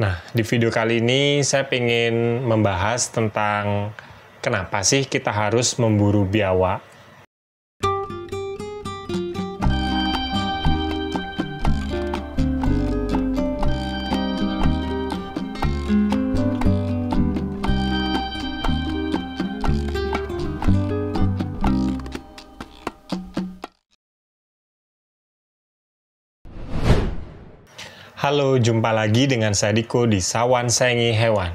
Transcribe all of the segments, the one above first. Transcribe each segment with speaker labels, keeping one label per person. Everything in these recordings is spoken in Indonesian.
Speaker 1: Nah, di video kali ini saya ingin membahas tentang kenapa sih kita harus memburu biawak. Halo, jumpa lagi dengan saya Diko di Sawan Sayangi Hewan.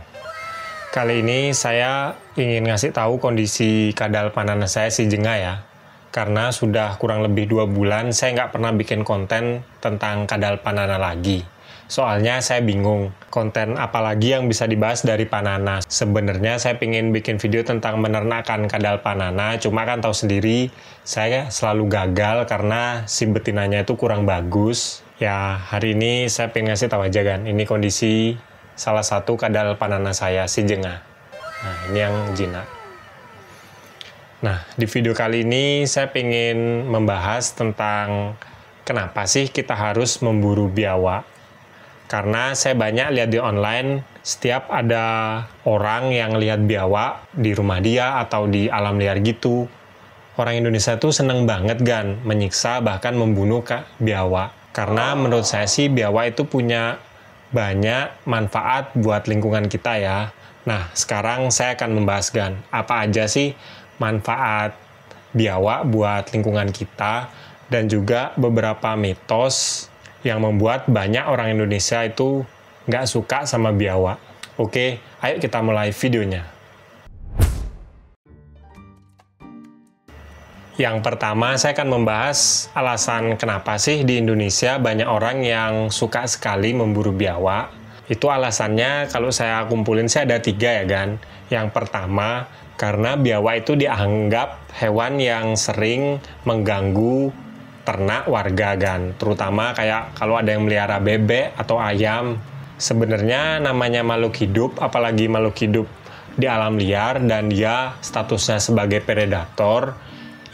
Speaker 1: Kali ini saya ingin ngasih tahu kondisi kadal panana saya si Jengah ya. Karena sudah kurang lebih 2 bulan saya nggak pernah bikin konten tentang kadal panana lagi. Soalnya saya bingung, konten apa lagi yang bisa dibahas dari panana. Sebenarnya saya pengen bikin video tentang menernakkan kadal panana, cuma kan tahu sendiri, saya selalu gagal karena si betinanya itu kurang bagus. Ya, hari ini saya pengen ngasih tahu aja kan, ini kondisi salah satu kadal panana saya, si Jengah. Nah, ini yang jinak. Nah, di video kali ini saya pengen membahas tentang kenapa sih kita harus memburu biawak. Karena saya banyak lihat di online, setiap ada orang yang lihat biawak di rumah dia atau di alam liar gitu, orang Indonesia tuh seneng banget kan menyiksa bahkan membunuh biawak. Karena menurut saya sih biawak itu punya banyak manfaat buat lingkungan kita ya. Nah, sekarang saya akan membahas kan apa aja sih manfaat biawak buat lingkungan kita dan juga beberapa mitos yang membuat banyak orang Indonesia itu nggak suka sama biawak. Oke, ayo kita mulai videonya. Yang pertama, saya akan membahas alasan kenapa sih di Indonesia banyak orang yang suka sekali memburu biawak. Itu alasannya kalau saya kumpulin sih ada 3 ya kan. Yang pertama, karena biawak itu dianggap hewan yang sering mengganggu ternak warga kan. Terutama kayak kalau ada yang melihara bebek atau ayam. Sebenarnya namanya makhluk hidup, apalagi makhluk hidup di alam liar dan dia statusnya sebagai predator,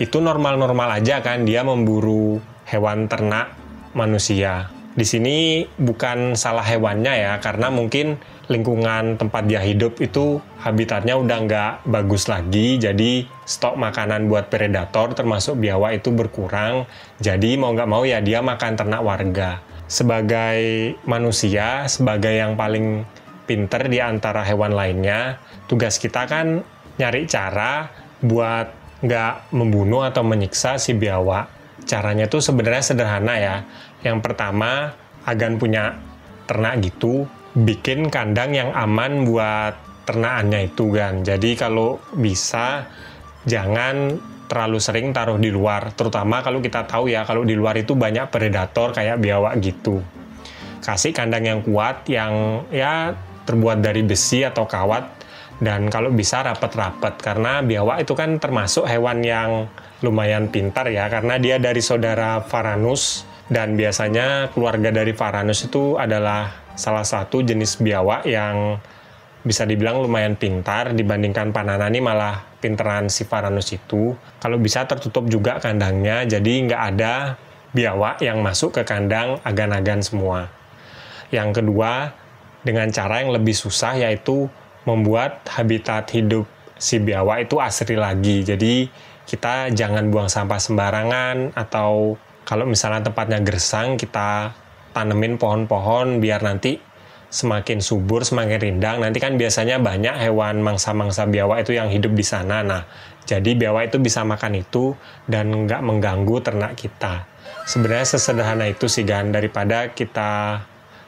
Speaker 1: itu normal-normal aja kan dia memburu hewan ternak manusia. Di sini bukan salah hewannya ya, karena mungkin lingkungan tempat dia hidup itu habitatnya udah nggak bagus lagi, jadi stok makanan buat predator termasuk biawak itu berkurang, jadi mau nggak mau ya dia makan ternak warga. Sebagai manusia, sebagai yang paling pinter di antara hewan lainnya, tugas kita kan nyari cara buat nggak membunuh atau menyiksa si biawak. Caranya tuh sebenarnya sederhana ya. Yang pertama, agan punya ternak gitu, bikin kandang yang aman buat ternakannya itu kan. Jadi kalau bisa, jangan terlalu sering taruh di luar. Terutama kalau kita tahu ya, kalau di luar itu banyak predator kayak biawak gitu. Kasih kandang yang kuat, yang ya terbuat dari besi atau kawat, dan kalau bisa rapat-rapat, karena biawak itu kan termasuk hewan yang lumayan pintar ya, karena dia dari saudara Varanus, dan biasanya keluarga dari Varanus itu adalah salah satu jenis biawak yang bisa dibilang lumayan pintar, dibandingkan panana ini malah pinteran si Varanus itu. Kalau bisa tertutup juga kandangnya, jadi nggak ada biawak yang masuk ke kandang agan-agan semua. Yang kedua, dengan cara yang lebih susah, yaitu membuat habitat hidup si biawak itu asri lagi. Jadi kita jangan buang sampah sembarangan, atau kalau misalnya tempatnya gersang, kita tanemin pohon-pohon biar nanti semakin subur, semakin rindang. Nanti kan biasanya banyak hewan mangsa-mangsa biawak itu yang hidup di sana. Nah, jadi biawak itu bisa makan itu dan nggak mengganggu ternak kita. Sebenarnya sesederhana itu sih kan, daripada kita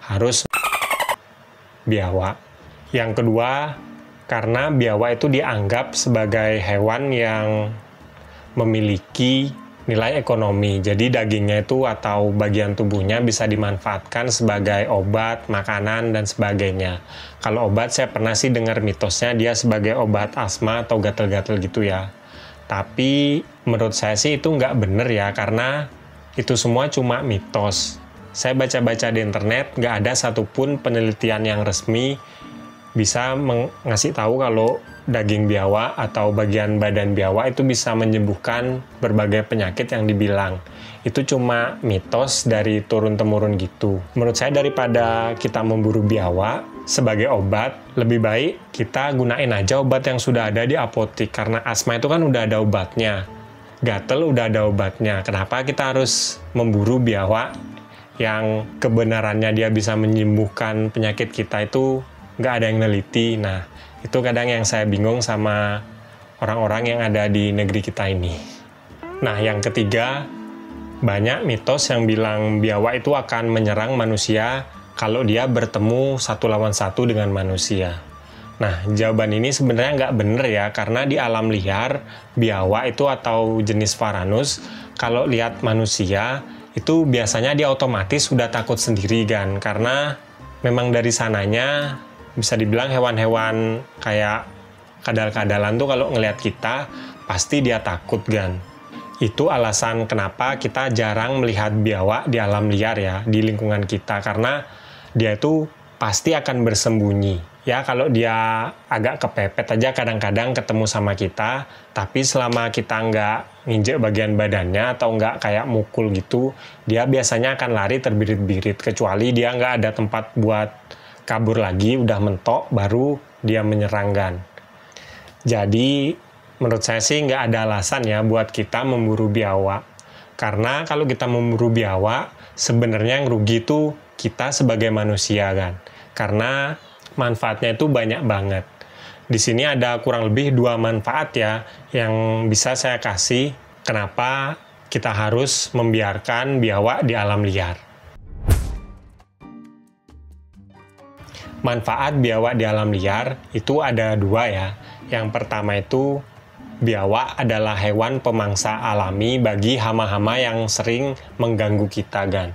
Speaker 1: harus biawak. Yang kedua, karena biawak itu dianggap sebagai hewan yang memiliki nilai ekonomi. Jadi dagingnya itu atau bagian tubuhnya bisa dimanfaatkan sebagai obat, makanan, dan sebagainya. Kalau obat saya pernah sih dengar mitosnya dia sebagai obat asma atau gatal-gatal gitu ya. Tapi menurut saya sih itu nggak bener ya, karena itu semua cuma mitos. Saya baca-baca di internet, nggak ada satupun penelitian yang resmi bisa ngasih tahu kalau daging biawak atau bagian badan biawak itu bisa menyembuhkan berbagai penyakit yang dibilang. itu cuma mitos dari turun-temurun gitu. Menurut saya daripada kita memburu biawak sebagai obat, lebih baik kita gunain aja obat yang sudah ada di apotik. Karena asma itu kan udah ada obatnya, gatel udah ada obatnya. Kenapa kita harus memburu biawak yang kebenarannya dia bisa menyembuhkan penyakit kita itu nggak ada yang neliti. Nah, itu kadang yang saya bingung sama orang-orang yang ada di negeri kita ini. Nah, yang ketiga, banyak mitos yang bilang biawak itu akan menyerang manusia kalau dia bertemu satu lawan satu dengan manusia. Nah, jawaban ini sebenarnya nggak bener ya, karena di alam liar, biawak itu atau jenis varanus, kalau lihat manusia, itu biasanya dia otomatis sudah takut sendiri kan, karena memang dari sananya, bisa dibilang hewan-hewan kayak kadal-kadalan tuh kalau ngelihat kita, pasti dia takut kan. Itu alasan kenapa kita jarang melihat biawak di alam liar ya, di lingkungan kita. Karena dia itu pasti akan bersembunyi. Ya, kalau dia agak kepepet aja kadang-kadang ketemu sama kita, tapi selama kita nggak nginjek bagian badannya atau nggak kayak mukul gitu, dia biasanya akan lari terbirit-birit. Kecuali dia nggak ada tempat buat kabur lagi, udah mentok, baru dia menyerangkan. Jadi, menurut saya sih nggak ada alasan ya buat kita memburu biawak. Karena kalau kita memburu biawak, sebenarnya yang rugi itu kita sebagai manusia kan. Karena manfaatnya itu banyak banget. Di sini ada kurang lebih 2 manfaat ya yang bisa saya kasih kenapa kita harus membiarkan biawak di alam liar. Manfaat biawak di alam liar itu ada 2 ya. Yang pertama itu biawak adalah hewan pemangsa alami bagi hama-hama yang sering mengganggu kita kan.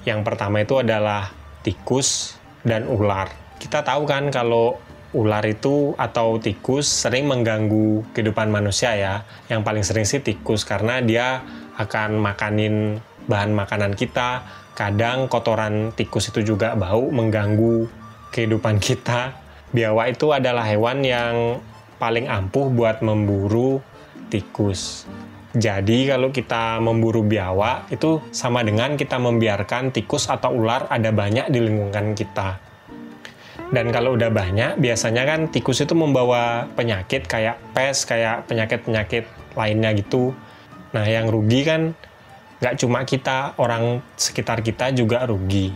Speaker 1: Yang pertama itu adalah tikus dan ular. Kita tahu kan kalau ular itu atau tikus sering mengganggu kehidupan manusia ya. Yang paling sering sih tikus karena dia akan makanin bahan makanan kita. Kadang kotoran tikus itu juga bau mengganggu kehidupan kita. Biawak itu adalah hewan yang paling ampuh buat memburu tikus. Jadi kalau kita memburu biawak itu sama dengan kita membiarkan tikus atau ular ada banyak di lingkungan kita. Dan kalau udah banyak, biasanya kan tikus itu membawa penyakit kayak pes, kayak penyakit-penyakit lainnya gitu. Nah, yang rugi kan nggak cuma kita, orang sekitar kita juga rugi.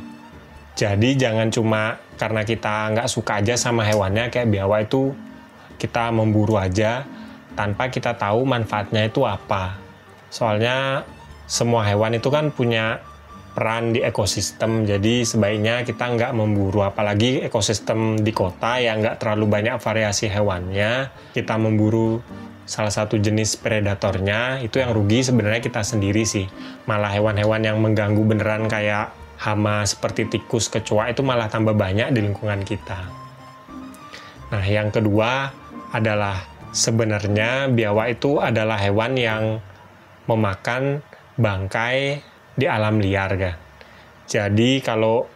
Speaker 1: Jadi jangan cuma karena kita nggak suka aja sama hewannya kayak biawak itu, kita memburu aja tanpa kita tahu manfaatnya itu apa. Soalnya semua hewan itu kan punya peran di ekosistem, jadi sebaiknya kita nggak memburu. Apalagi ekosistem di kota yang nggak terlalu banyak variasi hewannya, kita memburu salah satu jenis predatornya, itu yang rugi sebenarnya kita sendiri sih. Malah hewan-hewan yang mengganggu beneran kayak hama seperti tikus, kecoa itu malah tambah banyak di lingkungan kita. Nah, yang kedua adalah sebenarnya biawak itu adalah hewan yang memakan bangkai di alam liar kan. Jadi kalau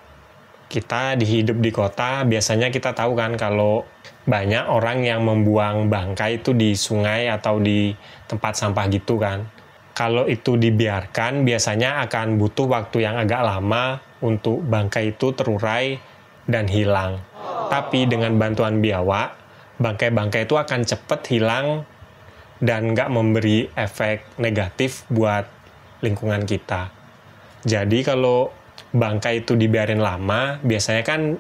Speaker 1: kita hidup di kota, biasanya kita tahu kan kalau banyak orang yang membuang bangkai itu di sungai atau di tempat sampah gitu kan. Kalau itu dibiarkan, biasanya akan butuh waktu yang agak lama untuk bangkai itu terurai dan hilang. Tapi dengan bantuan biawak, bangkai-bangkai itu akan cepat hilang dan nggak memberi efek negatif buat lingkungan kita. Jadi kalau bangkai itu dibiarin lama, biasanya kan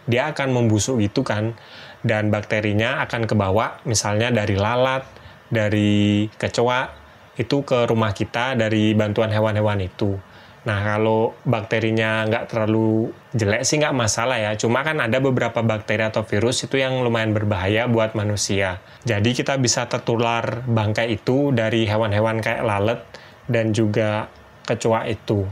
Speaker 1: dia akan membusuk gitu kan, dan bakterinya akan kebawa misalnya dari lalat, dari kecoa, itu ke rumah kita dari bantuan hewan-hewan itu. Nah, kalau bakterinya nggak terlalu jelek sih nggak masalah ya. Cuma kan ada beberapa bakteri atau virus itu yang lumayan berbahaya buat manusia. Jadi kita bisa tertular bangkai itu dari hewan-hewan kayak lalat dan juga kecoa itu.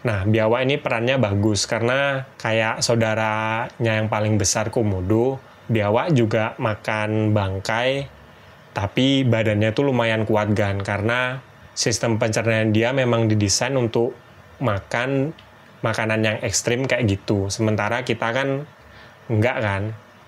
Speaker 1: Nah, biawak ini perannya bagus karena kayak saudaranya yang paling besar komodo, biawak juga makan bangkai, tapi badannya tuh lumayan kuat kan, karena sistem pencernaan dia memang didesain untuk makan makanan yang ekstrim kayak gitu. Sementara kita kan enggak kan.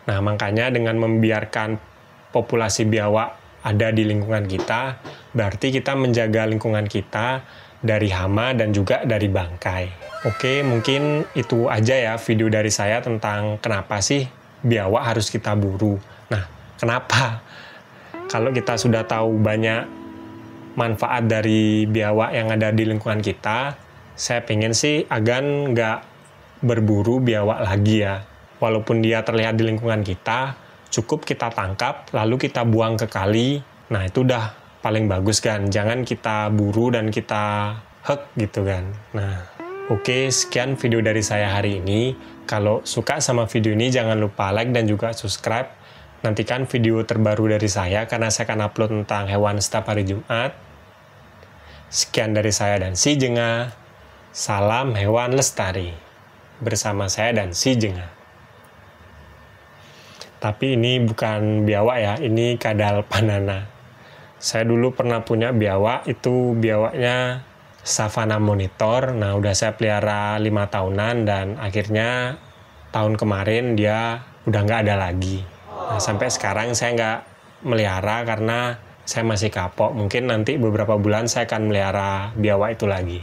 Speaker 1: Nah, makanya dengan membiarkan populasi biawak ada di lingkungan kita, berarti kita menjaga lingkungan kita dari hama dan juga dari bangkai. Oke, mungkin itu aja ya video dari saya tentang kenapa sih biawak harus kita buru. Nah, kenapa? Kalau kita sudah tahu banyak manfaat dari biawak yang ada di lingkungan kita, saya pengen sih agan nggak berburu biawak lagi ya. Walaupun dia terlihat di lingkungan kita, cukup kita tangkap, lalu kita buang ke kali. Nah, itu udah paling bagus kan. Jangan kita buru dan kita hek gitu kan. Nah, oke, sekian video dari saya hari ini. Kalau suka sama video ini, jangan lupa like dan juga subscribe. Nantikan video terbaru dari saya, karena saya akan upload tentang hewan setiap hari Jumat. Sekian dari saya dan si Jenga. Salam hewan lestari. Bersama saya dan si Jenga. Tapi ini bukan biawak ya, ini kadal panana. Saya dulu pernah punya biawak, itu biawaknya Savannah Monitor. Nah, udah saya pelihara 5 tahunan dan akhirnya tahun kemarin dia udah nggak ada lagi. Nah, sampai sekarang saya nggak melihara karena saya masih kapok. Mungkin nanti beberapa bulan saya akan melihara biawak itu lagi.